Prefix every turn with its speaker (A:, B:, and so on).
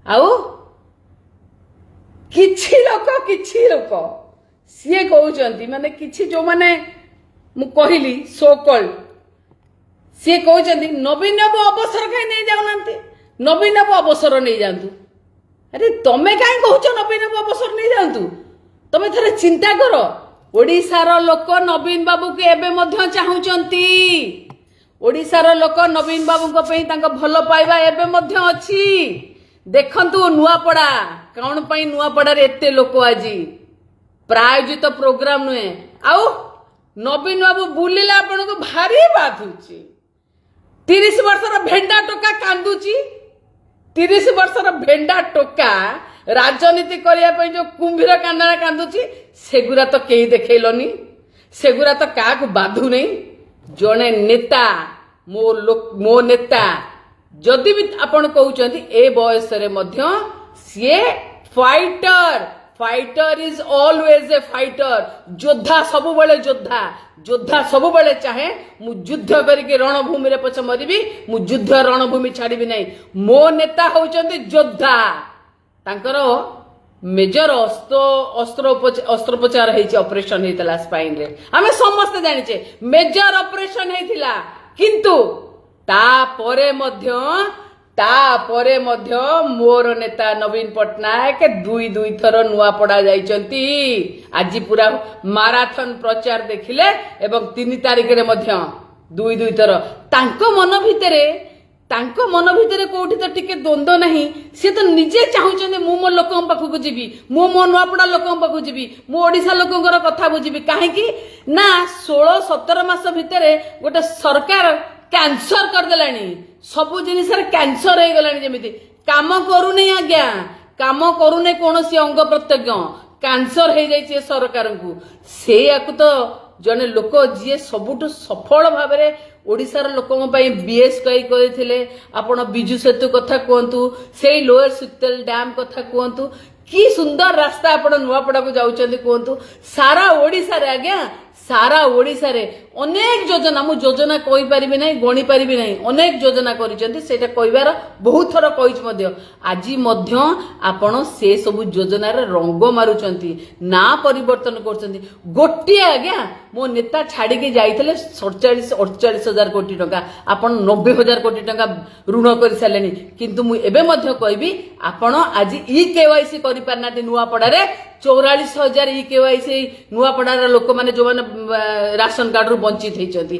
A: आउ किछि लोक सी कहते माने किछि जो माने मु कहली सो कॉल्ड सी कहते नवीन बाबू अवसर कहीं नहीं जाऊना नवीन बाबू अवसर नहीं जातु अरे तमें कहीं कह नवीन बाबू अवसर नहीं जातु तमें थे चिंता कर ओडिशार लोक नवीन बाबू के एबे मध्य चाहूचंती ओडिशार लोक नवीन बाबू को भल पाइबा एबे मध्य अछि देखंतु नुआपड़ा कौन पई नुआपड़ा रे एते लोक आज प्रायोजित प्रोग्राम नुहे आउ नवीन बाबू बुलिला आपण को भारी बाधुची 30 वर्षर भेंडा टोका कांदुची 30 वर्षर भेंडा टोका राजनीति करने जो कुंभीर कांदना कांदुची सेगुरा तो कहीं देखैलनी सेगुरा तो क्या बाधु नहीं जड़े नेता मो नेता जदि भी आपण कहउचंती ए बयस रे मध्य सी fighter is always a fighter योद्धा सब बेले योद्धा सब बेले चाहे मु युद्ध करके रणभूमि रे पछ मरिबी मु युद्ध रणभूमि छाड़ीबी नहीं मो नेता होउचंती योद्धा तांकर मेजर अस्त्रोपचार हेछि ऑपरेशन हेतला स्पाइन रे हमें समस्त जानिचे मेजर ऑपरेशन हेतिला किंतु तापरे मध्य मोर नेता नवीन पट्टनायक दुई थर नुआपड़ा जाइचंती आज पूरा माराथन प्रचार देखिले एवं 3 तारिख रे मध्य दुई थर तांको मन भितरे कोठी तो टिके द्वंद्व नहीं सी तो निजे चाहूचंदी मु मो लोक पाखक जीवी मो नुआपड़ा लोक पाखक जीवी मु ओडिशा लोकंकर कथा बुझीबी काहेकि ना 16-17 मास भितरे गोटे सरकार कैंसर करदेलानी सबु जिनिस कैंसर हो गलानी जेमिति काम करू नहीं आज्ञा काम करू नहीं कौन अंग प्रत्यंग कैंसर हो जाइए सरकार को से तो जने लोक जी सबुठु सफल भाव में ओडिशार लोकों बीएस कई करते आपण बिजु सेतु कथा कहतु से लोअर सुतेल डैम कथा कहतु कि सुंदर रास्ता आपण नुआपड़ा को जाउचंदी कहतु सारा ओडिशा रे आज्ञा सारा ओडिशा रे अनेक योजना मु योजना कहि परिबे नै गणी परिबे नै अनेक योजना करिसेंती सेटा कहिबार बहुत थर कहिछ मध्य आज मध्य आपण से सब योजना रे रंग मारुचंती ना परिवर्तन करचंती गोटी आज्ञा मो नेता छाड़ी के जाइतले 47-48 कोटी टका आपण 90,000 कोटी टका ऋण कर सालेनी किंतु मु एबे मध्य कहबी आपण आज केवाईसी करि पारनाते नुआपड़ा रे 44,000 केवाईसी नुआपड़ा लोक माने जो माने राशन कार्ड रु वंचित होइचंती।